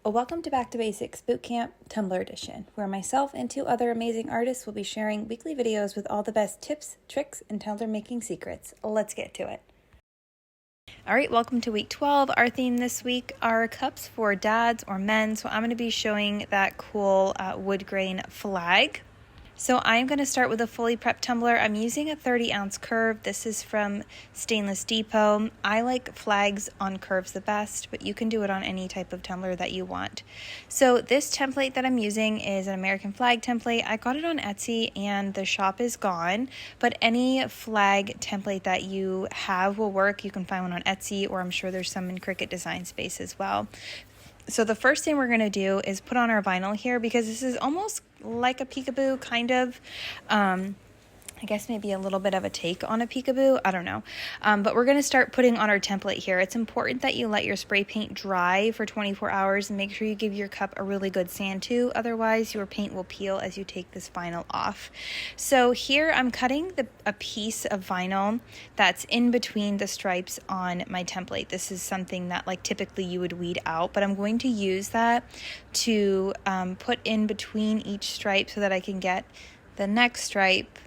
Welcome to Back to Basics Bootcamp Tumbler Edition, where myself and two other amazing artists will be sharing weekly videos with all the best tips, tricks, and tumbler making secrets. Let's get to it. All right, welcome to week 12. Our theme this week are cups for dads or men. So I'm going to be showing that cool wood grain flag. So I'm going to start with a fully prepped tumbler. I'm using a 30-ounce curve. This is from Stainless Depot. I like flags on curves the best, but you can do it on any type of tumbler that you want. So this template that I'm using is an American flag template. I got it on Etsy and the shop is gone, but any flag template that you have will work. You can find one on Etsy, or I'm sure there's some in Cricut Design Space as well. So the first thing we're going to do is put on our vinyl here, because this is almost like a peekaboo, kind of. I guess maybe a little bit of a take on a peekaboo. I don't know. But we're going to start putting on our template here. It's important that you let your spray paint dry for 24 hours and make sure you give your cup a really good sand too. Otherwise, your paint will peel as you take this vinyl off. So here I'm cutting a piece of vinyl that's in between the stripes on my template. This is something that typically you would weed out, but I'm going to use that to put in between each stripe so that I can get the next stripe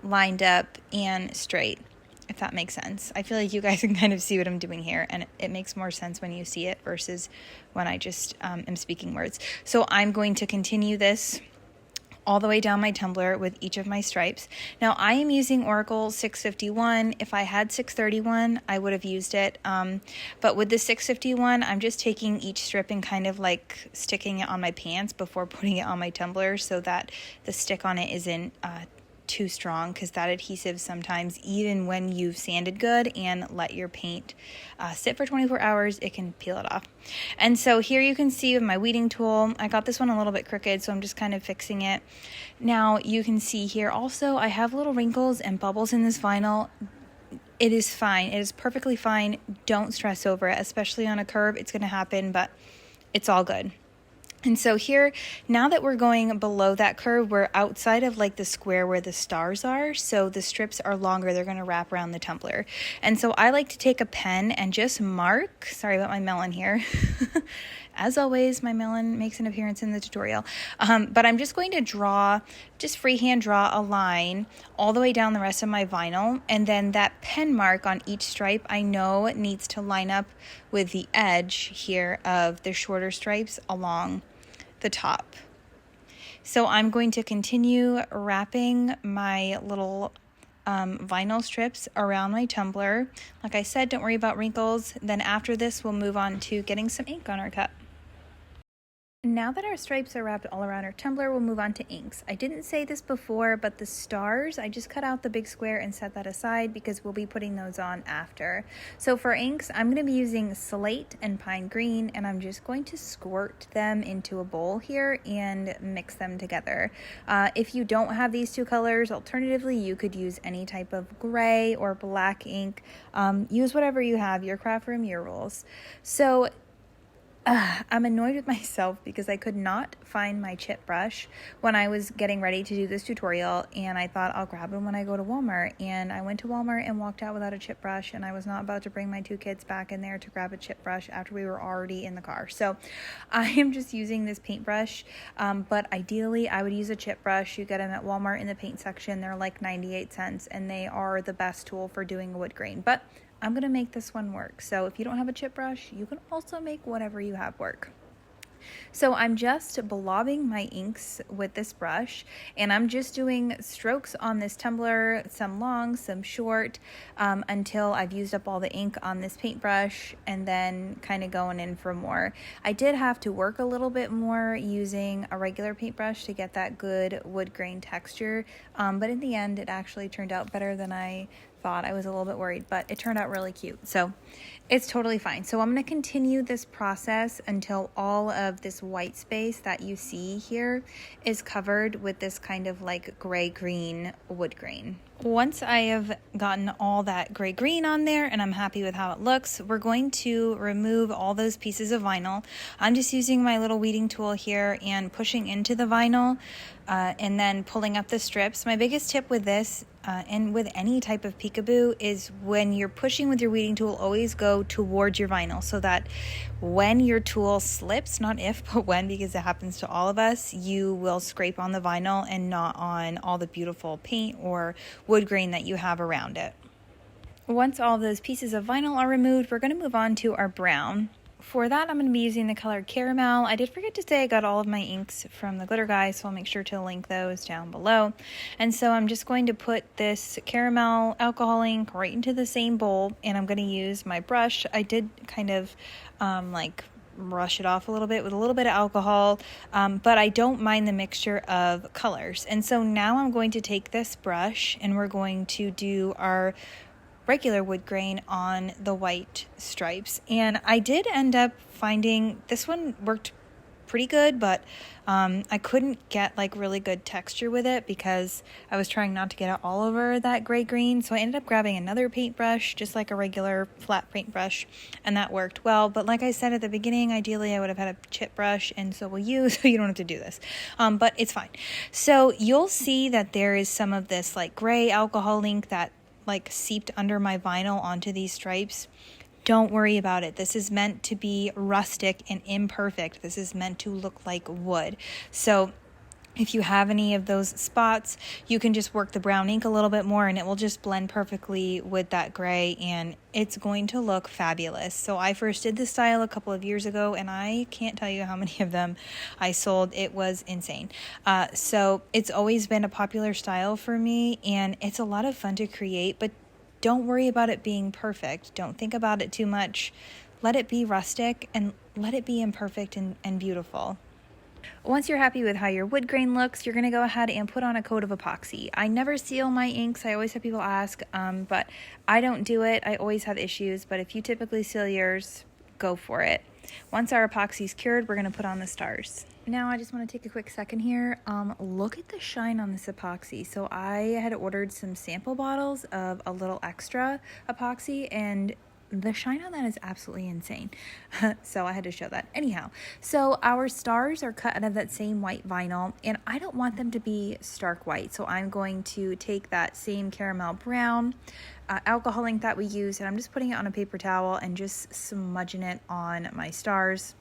lined up and straight, if that makes sense. I feel like you guys can kind of see what I'm doing here, and it makes more sense when you see it versus when I just am speaking words. So I'm going to continue this all the way down my tumbler with each of my stripes. Now I am using Oracle 651. If I had 631, I would have used it. But with the 651, I'm just taking each strip and kind of sticking it on my pants before putting it on my tumbler so that the stick on it isn't too strong, because that adhesive sometimes, even when you've sanded good and let your paint sit for 24 hours, it can peel it off. And so here you can see with my weeding tool, I got this one a little bit crooked, so I'm just kind of fixing it. Now you can see here also I have little wrinkles and bubbles in this vinyl. It is fine. It is perfectly fine. Don't stress over it, especially on a curve. It's going to happen, but it's all good. And so here, now that we're going below that curve, we're outside of the square where the stars are. So the strips are longer. They're going to wrap around the tumbler. And so I like to take a pen and just mark. Sorry about my melon here. As always, my melon makes an appearance in the tutorial. But I'm just going to freehand draw a line all the way down the rest of my vinyl. And then that pen mark on each stripe, I know needs to line up with the edge here of the shorter stripes along the top. So I'm going to continue wrapping my little vinyl strips around my tumbler. Like I said, don't worry about wrinkles. Then after this, we'll move on to getting some ink on our cup. Now that our stripes are wrapped all around our tumbler, we'll move on to inks. I didn't say this before, but the stars, I just cut out the big square and set that aside because we'll be putting those on after. So for inks, I'm going to be using Slate and Pine Green, and I'm just going to squirt them into a bowl here and mix them together. If you don't have these two colors, alternatively, you could use any type of gray or black ink. Use whatever you have, your craft room, your rules. So I'm annoyed with myself because I could not find my chip brush when I was getting ready to do this tutorial, and I thought I'll grab them when I go to Walmart. And I went to Walmart and walked out without a chip brush, and I was not about to bring my two kids back in there to grab a chip brush after we were already in the car. So I am just using this paintbrush, but ideally I would use a chip brush. You get them at Walmart in the paint section. They're like 98 cents, and they are the best tool for doing wood grain. But I'm going to make this one work. So if you don't have a chip brush, you can also make whatever you have work. So I'm just blobbing my inks with this brush, and I'm just doing strokes on this tumbler, some long, some short, until I've used up all the ink on this paintbrush, and then kind of going in for more. I did have to work a little bit more using a regular paintbrush to get that good wood grain texture, but in the end it actually turned out better than I thought. I was a little bit worried, but it turned out really cute. So it's totally fine. So I'm going to continue this process until all of this white space that you see here is covered with this kind of gray-green wood grain. Once I have gotten all that gray-green on there and I'm happy with how it looks, we're going to remove all those pieces of vinyl. I'm just using my little weeding tool here and pushing into the vinyl and then pulling up the strips. My biggest tip with this, and with any type of peekaboo, is when you're pushing with your weeding tool, always go towards your vinyl so that when your tool slips, not if, but when, because it happens to all of us, you will scrape on the vinyl and not on all the beautiful paint or wood grain that you have around it. Once all those pieces of vinyl are removed, we're going to move on to our brown. For that, I'm going to be using the color Caramel. I did forget to say I got all of my inks from the glitter guy, so I'll make sure to link those down below. And so I'm just going to put this Caramel alcohol ink right into the same bowl, and I'm going to use my brush. I did kind of brush it off a little bit with a little bit of alcohol, but I don't mind the mixture of colors. And so now I'm going to take this brush and we're going to do our regular wood grain on the white stripes. And I did end up finding this one worked pretty good, but I couldn't get like really good texture with it because I was trying not to get it all over that gray green. So I ended up grabbing another paintbrush, just like a regular flat paintbrush, and that worked well. But like I said at the beginning, ideally I would have had a chip brush, and so will you, so you don't have to do this. But it's fine. So you'll see that there is some of this like gray alcohol ink that like seeped under my vinyl onto these stripes. Don't worry about it. This is meant to be rustic and imperfect. This is meant to look like wood. So if you have any of those spots, you can just work the brown ink a little bit more and it will just blend perfectly with that gray and it's going to look fabulous. So I first did this style a couple of years ago and I can't tell you how many of them I sold. It was insane. So it's always been a popular style for me and it's a lot of fun to create, but don't worry about it being perfect. Don't think about it too much. Let it be rustic and let it be imperfect and beautiful. Once you're happy with how your wood grain looks, you're going to go ahead and put on a coat of epoxy. I never seal my inks. I always have people ask, but I don't do it. I always have issues, but if you typically seal yours, go for it. Once our epoxy is cured, we're going to put on the stars. Now I just want to take a quick second here. Look at the shine on this epoxy. So I had ordered some sample bottles of a little extra epoxy and the shine on that is absolutely insane. So I had to show that. Anyhow, so our stars are cut out of that same white vinyl and I don't want them to be stark white. So I'm going to take that same caramel brown alcohol ink that we use and I'm just putting it on a paper towel and just smudging it on my stars.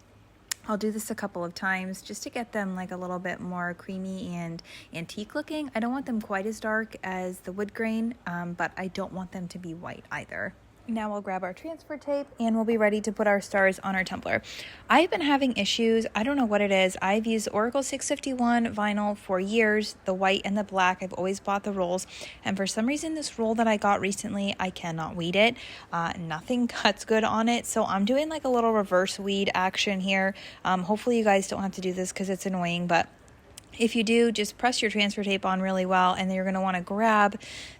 I'll do this a couple of times just to get them like a little bit more creamy and antique looking. I don't want them quite as dark as the wood grain, but I don't want them to be white either. Now we'll grab our transfer tape and we'll be ready to put our stars on our tumbler. I've been having issues. I don't know what it is. I've used Oracle 651 vinyl for years, the white and the black. I've always bought the rolls. And for some reason, this roll that I got recently, I cannot weed it. Nothing cuts good on it. So I'm doing like a little reverse weed action here. Hopefully you guys don't have to do this because it's annoying, but if you do, just press your transfer tape on really well, and then you're going to want to grab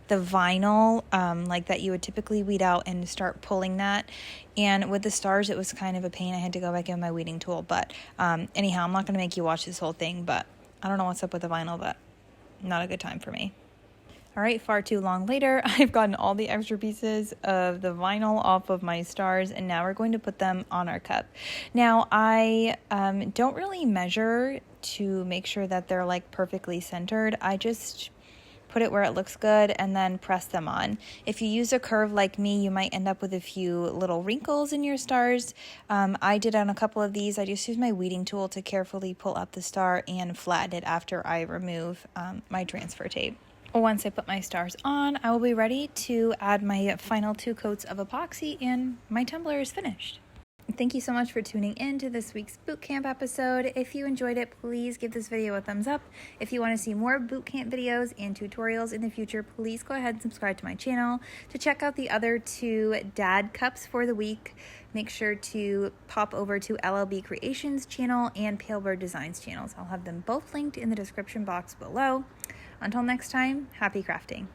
the vinyl like that you would typically weed out and start pulling that. And with the stars, it was kind of a pain. I had to go back in my weeding tool. But anyhow, I'm not going to make you watch this whole thing, but I don't know what's up with the vinyl, but not a good time for me. All right, far too long later, I've gotten all the extra pieces of the vinyl off of my stars, and now we're going to put them on our cup. Now, I don't really measure to make sure that they're like perfectly centered. I just put it where it looks good and then press them on. If you use a curve like me, you might end up with a few little wrinkles in your stars. I did on a couple of these. I just use my weeding tool to carefully pull up the star and flatten it after I remove my transfer tape. Once I put my stars on, I will be ready to add my final 2 coats of epoxy and my tumbler is finished. Thank you so much for tuning in to this week's bootcamp episode. If you enjoyed it, please give this video a thumbs up. If you want to see more bootcamp videos and tutorials in the future, please go ahead and subscribe to my channel. To check out the other 2 dad cups for the week, make sure to pop over to LLB Creations channel and Palebird Designs channels. I'll have them both linked in the description box below. Until next time, happy crafting.